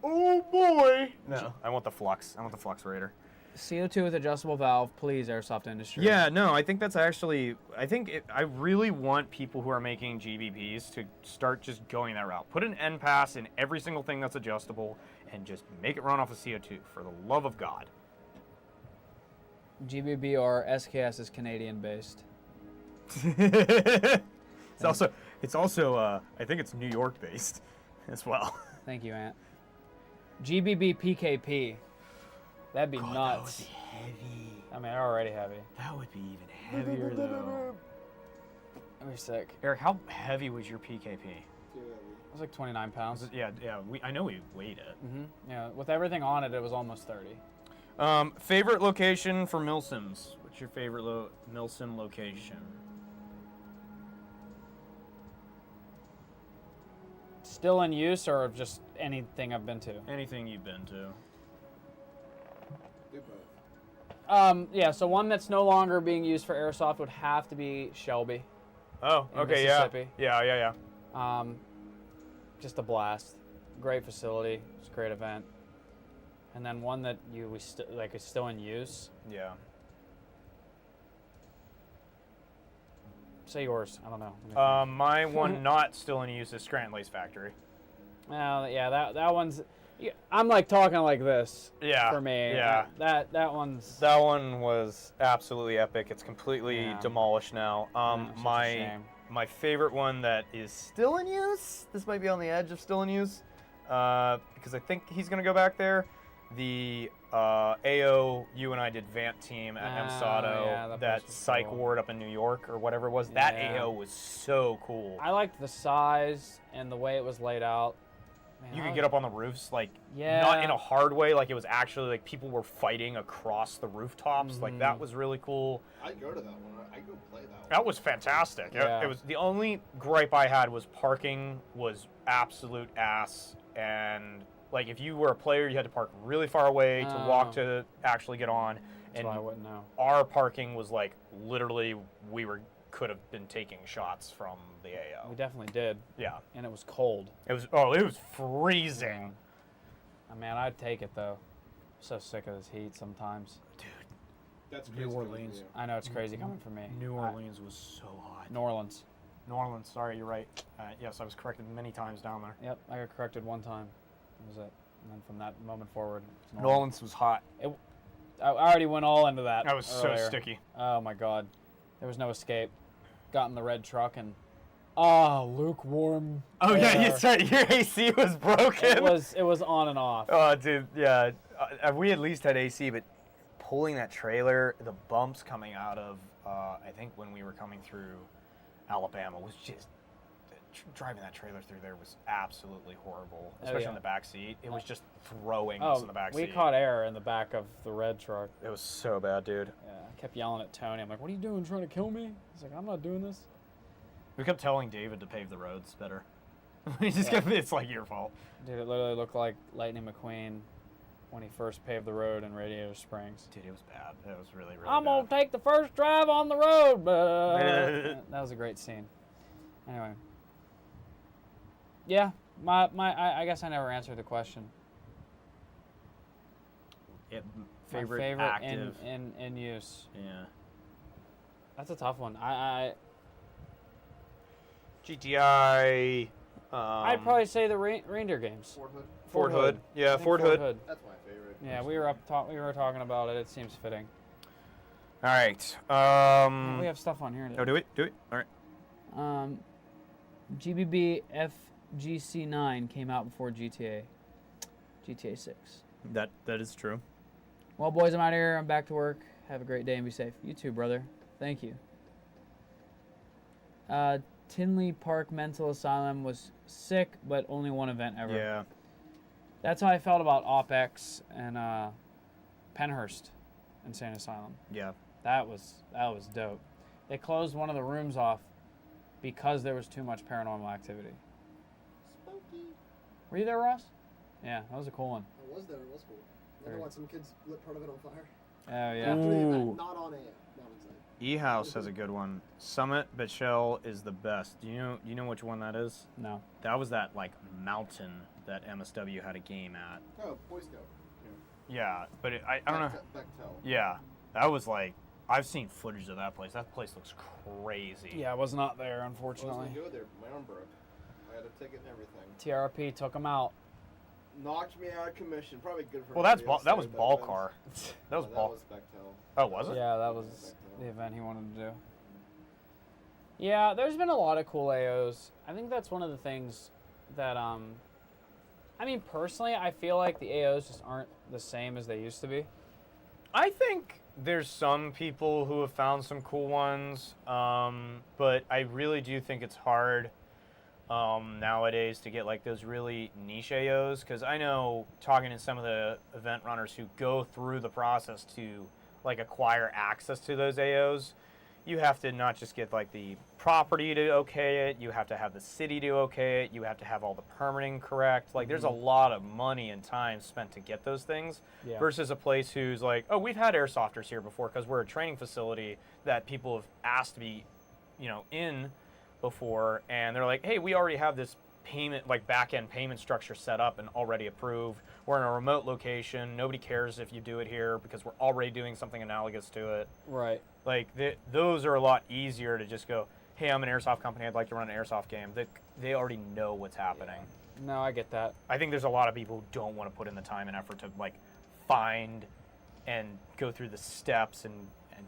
Oh boy! No, I want the Flux. I want the Flux Raider. CO2 with adjustable valve, please, Airsoft industry. Yeah, no, I think that's actually. I really want people who are making GBPs to start just going that route. Put an N pass in every single thing that's adjustable, and just make it run off of CO2. For the love of God. GBBR SKS is Canadian based. It's also. I think it's New York based, as well. Thank you, Ant. GBB PKP. That'd be nuts. That would be heavy. I mean, they're already heavy. That would be even heavier, though. That'd be sick. Eric, how heavy was your PKP? It was like 29 pounds. Yeah. I know we weighed it. Yeah, with everything on it, it was almost 30. Favorite location for milsims? What's your favorite milsim location? Still in use, or just anything I've been to? Anything you've been to. Do both. Yeah, so one that's no longer being used for Airsoft would have to be Shelby. Oh, in okay, yeah. Mississippi. Yeah. Just a blast. Great facility. It's a great event. And then one that is still in use. Yeah. Say yours. I don't know. My one not still in use is Scranton Factory. Well, yeah, that one's. Yeah, I'm like talking like this. Yeah. For me. Yeah. That one's. That one was absolutely epic. It's completely demolished now. Yeah, it's such a shame. My favorite one that is still in use. This might be on the edge of still in use, because I think he's gonna go back there. The AO you and I did Vant team at MSATO, yeah, that psych cool. ward up in New York or whatever it was. That Yeah. AO was so cool. I liked the size and the way it was laid out. Man, You I could was- get up on the roofs, like, Yeah. not in a hard way, like it was actually like people were fighting across the rooftops. Like that was really cool. I'd go to that one. I'd go play that one. That was fantastic. Yeah. It was the only gripe I had was parking was absolute ass, and like if you were a player, you had to park really far away to walk to actually get on. That's why I wouldn't know. Our parking was like literally could have been taking shots from the AO. We definitely did. Yeah. And it was cold. It was freezing. Oh, man, I'd take it though. I'm so sick of this heat sometimes. Dude, That's New crazy coming Orleans. from you. I know it's crazy coming from me. New Orleans was so hot. New Orleans. New Orleans, sorry, you're right. Yes, I was corrected many times down there. Yep, I got corrected one time. That was it. And then from that moment forward, it's New Orleans was hot. I already went all into that. That was so earlier. sticky. Oh my God, there was no escape. Got in the red truck and lukewarm. Oh yeah, air. you said your AC was broken. It was on and off. Oh dude, yeah. We at least had AC, but pulling that trailer, the bumps coming out of, I think when we were coming through Alabama was just, driving that trailer through there was absolutely horrible, especially in the back seat. It was just throwing us in the back seat. We caught air in the back of the red truck. It was so bad, dude. Yeah, I kept yelling at Tony. I'm like, what are you doing, trying to kill me? He's like, I'm not doing this. We kept telling David to pave the roads better. We just kept, it's like your fault. Dude, it literally looked like Lightning McQueen when he first paved the road in Radiator Springs. Dude, it was bad. It was really, really I'm bad. gonna take the first drive on the road. That was a great scene. Anyway. Yeah, I guess I never answered the question. Yeah, My favorite active. in use. Yeah. That's a tough one. GTI. I'd probably say the reindeer games. Ford Hood. Ford Hood. Yeah, I think Ford Hood. That's my favorite. Yeah, we were talking about it. It seems fitting. All right. We have stuff on here. Oh, do it. All right. GBB FGC9 came out before GTA 6. That is true. Well, boys, I'm out of here. I'm back to work. Have a great day and be safe. You too, brother. Thank you. Tinley Park Mental Asylum was sick, but only one event ever. Yeah. That's how I felt about OpX and Penhurst Insane Asylum. Yeah. That was dope. They closed one of the rooms off because there was too much paranormal activity. Spooky. Were you there, Ross? Yeah, that was a cool one. I was there. It was cool. You know what? Some kids lit part of it on fire. Oh yeah. After the Ooh. event, not on air. Not inside. E-House has a good one. Summit Bechel is the best. Do you know which one that is? No. That was that like mountain that MSW had a game at. Oh, Boy Scout. Yeah, but I don't know. Bechtel. Yeah, that was like, I've seen footage of that place. That place looks crazy. Yeah, I was not there, I was unfortunately. gonna go there. My arm broke. I had a ticket and everything. TRP took them out. Knocked me out of commission. Probably good for. Well, that's everybody else that was there, but ball then- car. That was No, ball. That was Bechtel. Oh, was it? Yeah, that was the event he wanted to do. Yeah, there's been a lot of cool AOs. I think that's one of the things that I mean, personally, I feel like the AOs just aren't the same as they used to be. I think there's some people who have found some cool ones, but I really do think it's hard nowadays to get like those really niche AOs, because I know, talking to some of the event runners who go through the process to like acquire access to those AOs, you have to not just get like the property to okay it, you have to have the city to okay it, you have to have all the permitting correct. Like there's a lot of money and time spent to get those things, Yeah. versus a place who's like, oh, we've had airsofters here before because we're a training facility that people have asked to be, in before, and they're like, hey, we already have this payment, like back-end payment structure set up and already approved. We're in a remote location. Nobody cares if you do it here because we're already doing something analogous to it. Right. Like those are a lot easier to just go, hey, I'm an airsoft company. I'd like to run an airsoft game. They already know what's happening. No, I get that. I think there's a lot of people who don't want to put in the time and effort to like find and go through the steps and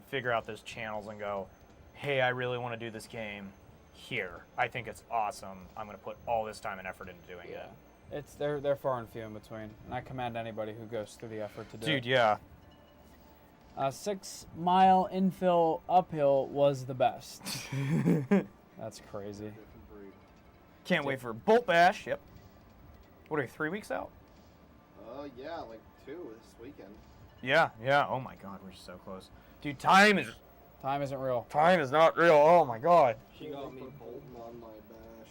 figure out those channels and go, hey, I really want to do this game here. I think it's awesome. I'm going to put all this time and effort into doing it. It's they're far and few in between, and I commend anybody who goes through the effort to do it. Dude, yeah. 6 mile infill uphill was the best. That's crazy. Different breed. Can't wait for Bolt Bash. Yep. What are you, 3 weeks out? Yeah, like 2 this weekend. Yeah. Oh my God, we're so close. Dude, time is Time isn't real. not real. Oh my God. She got me bolting on my bash.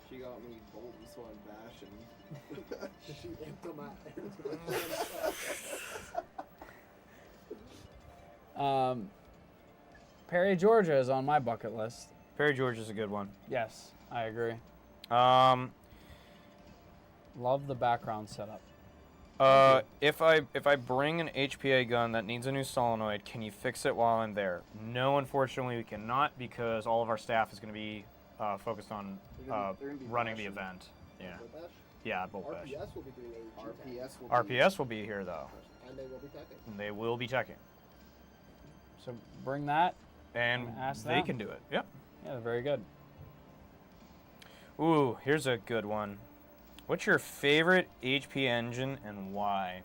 She got me bolting, so I'm bashing. She amped them out. Perry, Georgia is on my bucket list. Perry George is a good one. Yes, I agree. Love the background setup. If I bring an HPA gun that needs a new solenoid, can you fix it while I'm there? No, unfortunately we cannot, because all of our staff is going to be focused on They're gonna be running the bashing. event. Yeah. Bolt bash? Yeah, Bolt Bash. RPS will be doing a RPS will be. RPS will be here though. and they will be teching. They will be checking, So bring that. and Ask they them. can do it. Yep. Yeah, very good. Ooh, here's a good one. What's your favorite HP engine and why?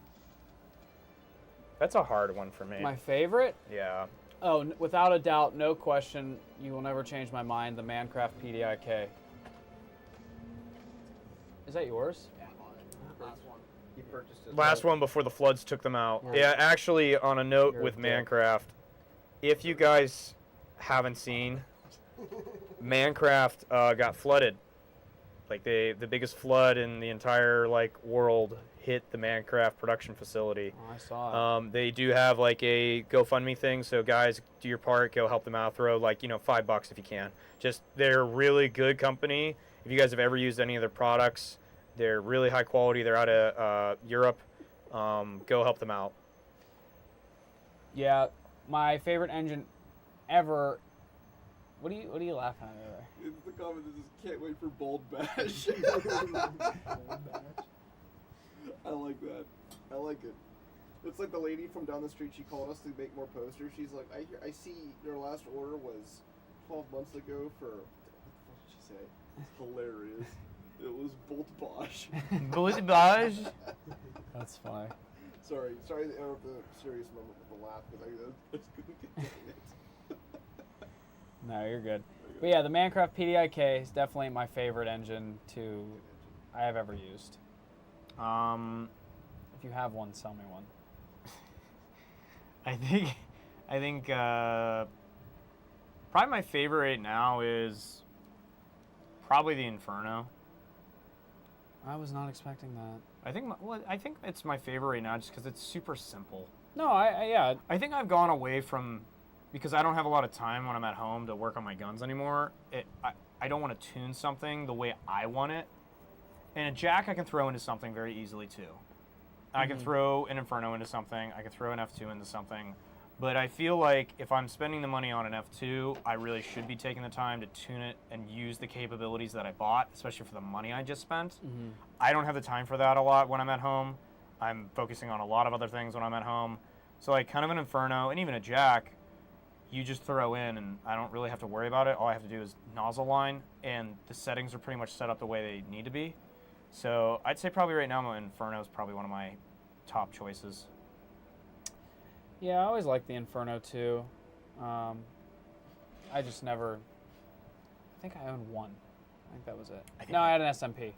That's a hard one for me. My favorite? Yeah. Oh, without a doubt, no question, you will never change my mind, the Mancraft PDIK. Is that yours? He purchased it. Last one before the floods took them out. You're- Yeah, actually, on a note you're a with dick. Mancraft, if you guys haven't seen, Mancraft got flooded. Like the biggest flood in the entire world hit the Mancraft production facility. Oh, I saw it. They do have like a GoFundMe thing, so guys, do your part, go help them out, throw $5 if you can. Just they're a really good company. If you guys have ever used any of their products, they're really high quality. They're out of Europe. Go help them out. Yeah, my favorite engine ever. What are you laughing at there? It's the comment that says, "Can't wait for Bold Bash." I like that. I like it. It's like the lady from down the street. She called us to make more posters. She's like, I see your last order was 12 months ago for. What did she say? It's hilarious. It was Bolt Bosch. That's funny. Sorry to interrupt the serious moment with the laugh because I was couldn't contain it. No, you're good. But yeah, the Mancraft PDIK is definitely my favorite engine I have ever used. If you have one, sell me one. I think probably my favorite right now is probably the Inferno. I was not expecting that. I think it's my favorite right now just because it's super simple. No, yeah. I think I've gone away from, because I don't have a lot of time when I'm at home to work on my guns anymore. I don't want to tune something the way I want it. And a jack I can throw into something very easily too. I can throw an Inferno into something. I can throw an F2 into something. But I feel like if I'm spending the money on an F2, I really should be taking the time to tune it and use the capabilities that I bought, especially for the money I just spent. I don't have the time for that a lot when I'm at home. I'm focusing on a lot of other things when I'm at home. So like kind of an Inferno and even a jack, you just throw in and I don't really have to worry about it. All I have to do is nozzle line and the settings are pretty much set up the way they need to be. So I'd say probably right now my Inferno is probably one of my top choices. Yeah, I always liked the Inferno too. I just never. I think I owned one. I think that was it. I had an SMP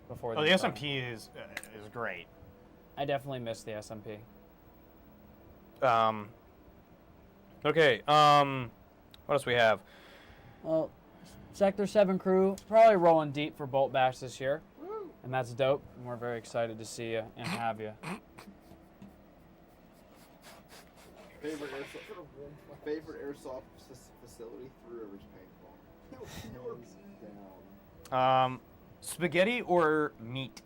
before. Oh, the Inferno. SMP is great. I definitely missed the SMP. Okay. What else we have? Well, Sector 7 crew probably rolling deep for Bolt Bash this year, and that's dope. And we're very excited to see you and have you. Favorite airsoft facility, Three Rivers Paintball. Hands down. Spaghetti or meat?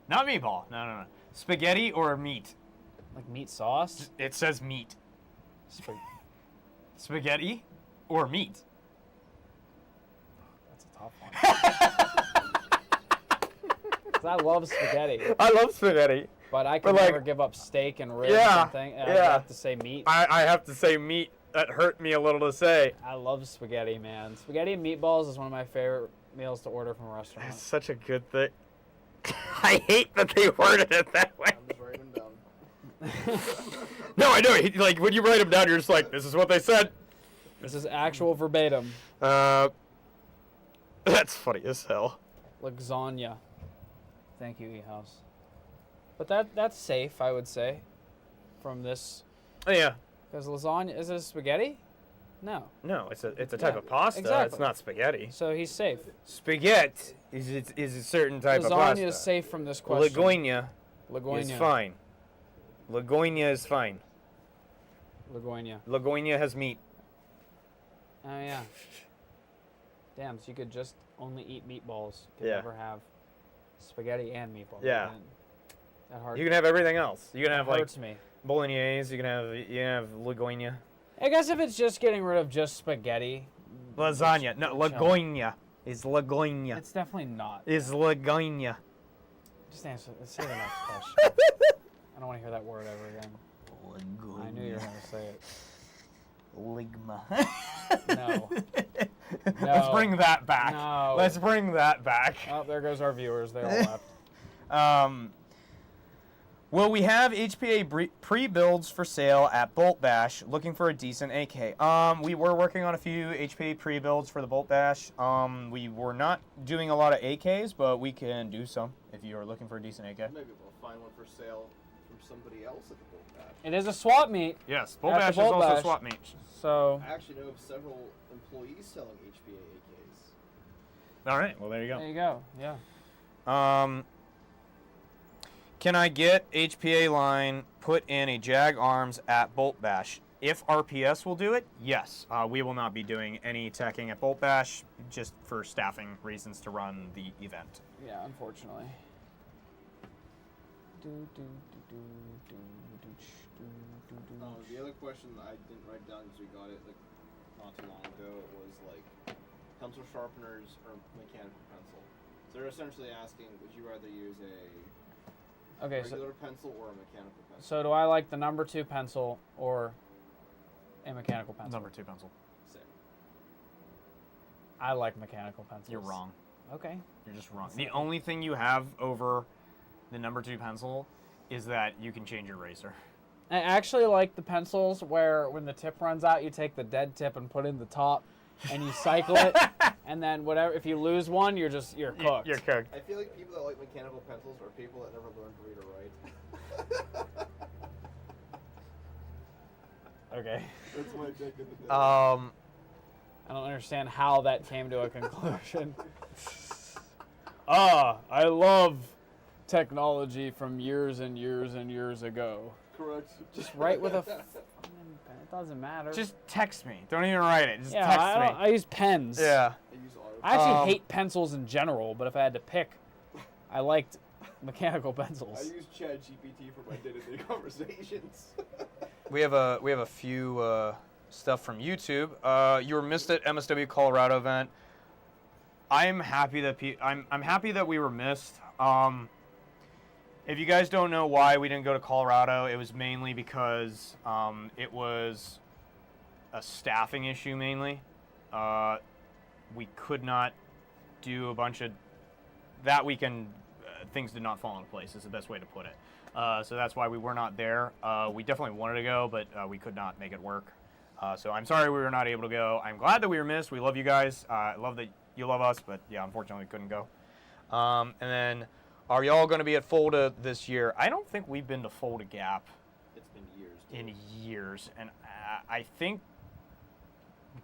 Not meatball. No. Spaghetti or meat? Like meat sauce? It says meat. Sp- Spaghetti or meat? That's a tough one. 'Cause I love spaghetti, I love spaghetti. but I can But, like, never give up steak and ribs Yeah, and thing. I yeah. have to say meat. I have to say meat. That hurt me a little to say. I love spaghetti, man. Spaghetti and meatballs is one of my favorite meals to order from a restaurant. It's such a good thing. I hate that they worded it that way. I'm just writing them down. No, I know. Like when you write them down, you're just like, this is what they said. This is actual verbatim. That's funny as hell. Lasagna. Thank you, E-House. But that's safe, I would say, from this. Oh, yeah. Because lasagna, is it a spaghetti? No. No, it's a type Yeah, of pasta. exactly. It's not spaghetti. So he's safe. Spaghetti is a certain type of pasta. Lasagna is safe from this question. Lagogna Lagogna. is fine. Lagogna is fine. Lagogna. Lagogna has meat. Oh, yeah. Damn, so you could just only eat meatballs. You could Yeah. never have spaghetti and meatballs. Yeah. Man, that hard. You can have everything else. You can have like hurts me. bolognese. You can have lagogna. I guess if it's just getting rid of just spaghetti. Lasagna. No, Chill. lagogna is lagogna. It's definitely not. Is lagogna. Just answer. Say the next question. I don't want to hear that word ever again. I knew you were going to say it. Ligma. No. Let's No. bring that back. No. Let's bring that back. Oh, there goes our viewers. They all left. Will we have HPA pre-builds for sale at Bolt Bash? Looking for a decent AK. We were working on a few HPA pre-builds for the Bolt Bash. We were not doing a lot of AKs, but we can do some if you are looking for a decent AK. Maybe we'll find one for sale from somebody else at the Bolt Bash. It is a swap meet. Yes, Bolt At the Bash Bolt is also Bash. a swap meet. So I actually know of several employees selling HPA AKs. All right, well there you there you go. Yeah. go. Can I get HPA line put in a Jag Arms at Bolt Bash? If RPS will do it, yes. We will not be doing any teching at Bolt Bash just for staffing reasons to run the event. Yeah, unfortunately. The other question that I didn't write down because we got it like not too long ago was like pencil sharpeners or mechanical pencil. So they're essentially asking, would you rather use a Okay, so regular pencil or a mechanical pencil? so do I like the number 2 pencil or a mechanical pencil? Number 2 pencil. Same. I like mechanical pencils. You're wrong. Okay. You're just wrong. The only thing you have over the number 2 pencil is that you can change your eraser. I actually like the pencils where when the tip runs out, you take the dead tip and put in the top, and you cycle it, and then whatever. If you lose one, you're cooked. You're cooked. I feel like people that like mechanical pencils are people that never learned to read or write. Okay. That's my take of the day. I don't understand how that came to a conclusion. I love technology from years and years and years ago. Correct. Just write with a pen. It doesn't matter. Just text me. Don't even write it. Just yeah, text I, me. I use pens. Yeah. I use auto. I actually hate pencils in general, but if I had to pick, I liked mechanical I pencils. use ChatGPT for my day-to-day conversations. We have a few stuff from YouTube. You were missed at MSW Colorado event. I'm happy that I'm happy that we were missed. If you guys don't know why we didn't go to Colorado, it was mainly because it was a staffing issue mainly. We could not do a bunch of that weekend. Things did not fall into place is the best way to put it. So that's why we were not there. We definitely wanted to go, but we could not make it work. So I'm sorry we were not able to go. I'm glad that we were missed. We love you guys. I love that you love us, but yeah, unfortunately we couldn't go. And then, are y'all going to be at Fulda this year? I don't think we've been to Fulda Gap It's been years. Dude. in years, and I think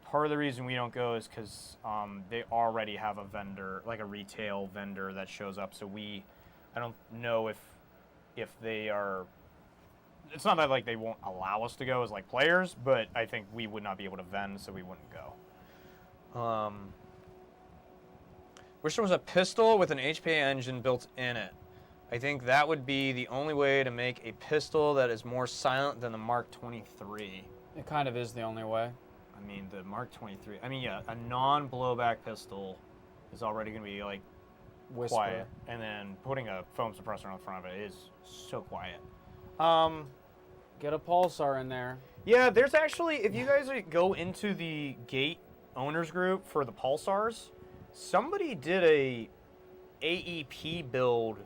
part of the reason we don't go is because they already have a vendor, like a retail vendor that shows up. So I don't know if they are. It's not that like they won't allow us to go as like players, but I think we would not be able to vend, so we wouldn't go. Wish there was a pistol with an HPA engine built in it. I think that would be the only way to make a pistol that is more silent than the Mark 23. It kind of is the only way. I mean, the Mark 23. I mean, yeah, a non-blowback pistol is already going to be like Whisper. quiet, and then putting a foam suppressor on the front of it is so quiet. Get a pulsar in there. Yeah, there's actually, if you guys go into the Gate owners group for the Pulsars, somebody did a AEP build,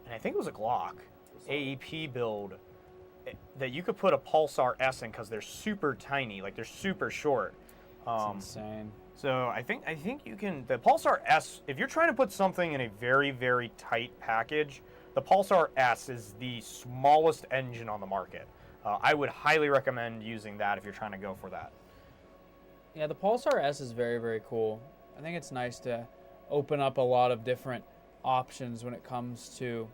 and I think it was a Glock AEP build that you could put a Pulsar S in because they're super tiny, like they're super short. It's insane. So I think you can, the Pulsar S, if you're trying to put something in a very, very tight package, the Pulsar S is the smallest engine on the market. I would highly recommend using that if you're trying to go for that. Yeah, the Pulsar S is very, very cool. I think it's nice to open up a lot of different options when it comes to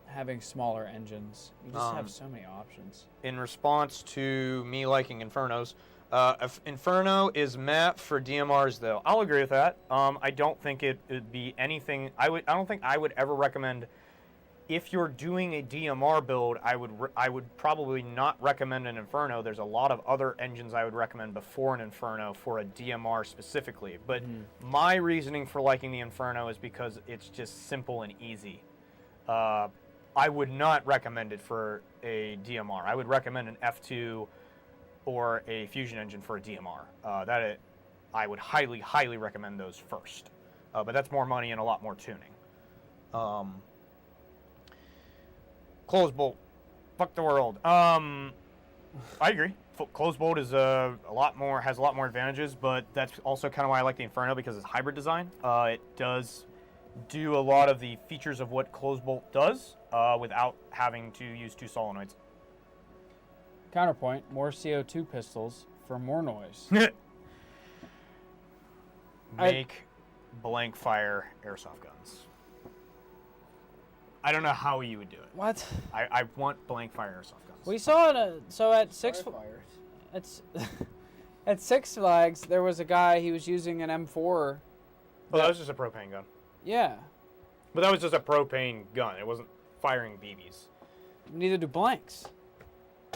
having smaller engines. You just have so many options. In response to me liking Infernos, Inferno is meh for DMRs though. I'll agree with that. I don't think it would be anything. I don't think I would ever recommend. If you're doing a DMR build, I would probably not recommend an Inferno. There's a lot of other engines I would recommend before an Inferno for a DMR specifically. But my reasoning for liking the Inferno is because it's just simple and easy. I would not recommend it for a DMR. I would recommend an F2 or a Fusion engine for a DMR. I would highly, highly recommend those first. But that's more money and a lot more tuning. Closed bolt. Fuck the world. I agree. Closed bolt is has a lot more advantages, but that's also kind of why I like the Inferno, because it's hybrid design. It does do a lot of the features of what closed bolt does without having to use 2 solenoids. Counterpoint, more CO2 pistols for more noise. Make blank fire airsoft guns. I don't know how you would do it. What? I want blank fire airsoft guns. We saw it. So at Firefighters. at Six Flags, there was a guy. He was using an M4. Oh, that was just a propane gun. Yeah. But that was just a propane gun. It wasn't firing BBs. Neither do blanks.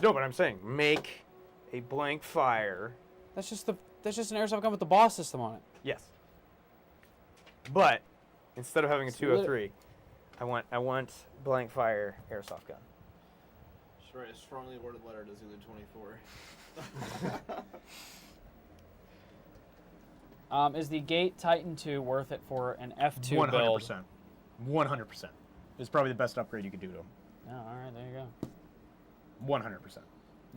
No, but I'm saying make a blank fire. That's just an airsoft gun with the boss system on it. Yes. But instead of having a It's 203, I want blank fire airsoft gun. Just write a strongly worded letter to Zulu 24. Is the Gate Titan 2 worth it for an F2 build? 100%. 100%. It's probably the best upgrade you could do to them. Oh, all right, there you go. 100%.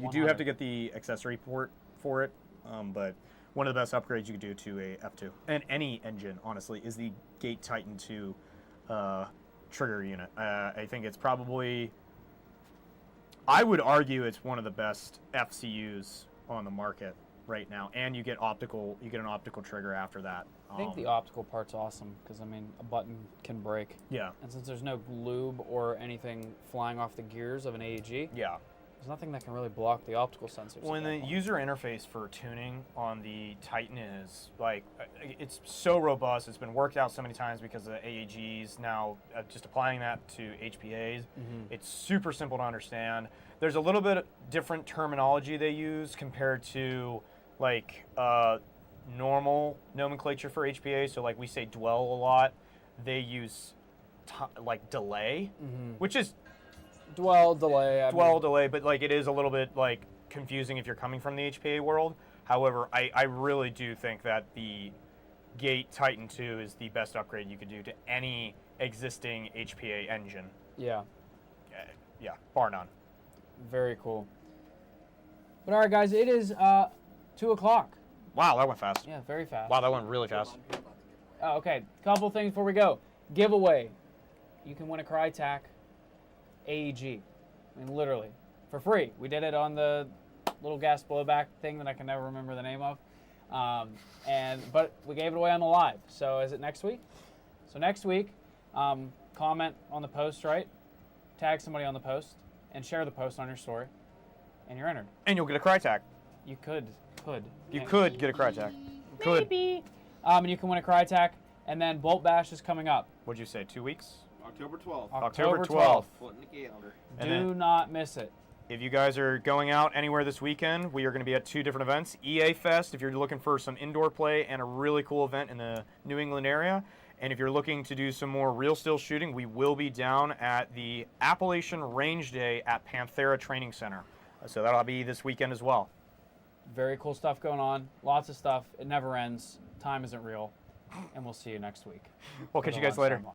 You do have to get the accessory port for it, but one of the best upgrades you could do to a F2 and any engine, honestly, is the Gate Titan 2 trigger unit. I think it's probably, I would argue it's one of the best FCUs on the market right now, and you get an optical trigger after that. I think the optical part's awesome because, I mean, a button can break. Yeah. And since there's no lube or anything flying off the gears of an AEG, Yeah. there's nothing that can really block the optical sensors. When at the that point. user interface for tuning on the Titan is like, it's so robust. It's been worked out so many times because of the AAGs. Now, just applying that to HPAs, it's super simple to understand. There's a little bit different terminology they use compared to like normal nomenclature for HPA. So like we say dwell a lot. They use like delay, which is Dwell, delay. delay, but like it is a little bit like confusing if you're coming from the HPA world. However, I really do think that the Gate Titan 2 is the best upgrade you could do to any existing HPA engine. Yeah, Yeah, bar none. very cool. But all right, guys, it is 2 o'clock. Wow, that went fast. Yeah, very fast. Wow, that went really fast. Oh, okay, couple things before we go. Giveaway. You can win a Crytac AEG. I mean, literally, for free. We did it on the little gas blowback thing that I can never remember the name of. But we gave it away on the live. So is it next week? So next week, comment on the post, right? Tag somebody on the post and share the post on your story, and you're entered. And you'll get a Crytac. You could. You could get a Crytac. Maybe. And you can win a Crytac, and then Bolt Bash is coming up. What'd you say, 2 weeks? October 12th. October 12th. Put in the calendar. And Do not miss it. If you guys are going out anywhere this weekend, we are going to be at 2 different events. EA Fest, if you're looking for some indoor play and a really cool event in the New England area. And if you're looking to do some more real still shooting, we will be down at the Appalachian Range Day at Panthera Training Center. So that'll be this weekend as well. Very cool stuff going on. Lots of stuff. It never ends. Time isn't real. And we'll see you next week. We'll catch you guys later.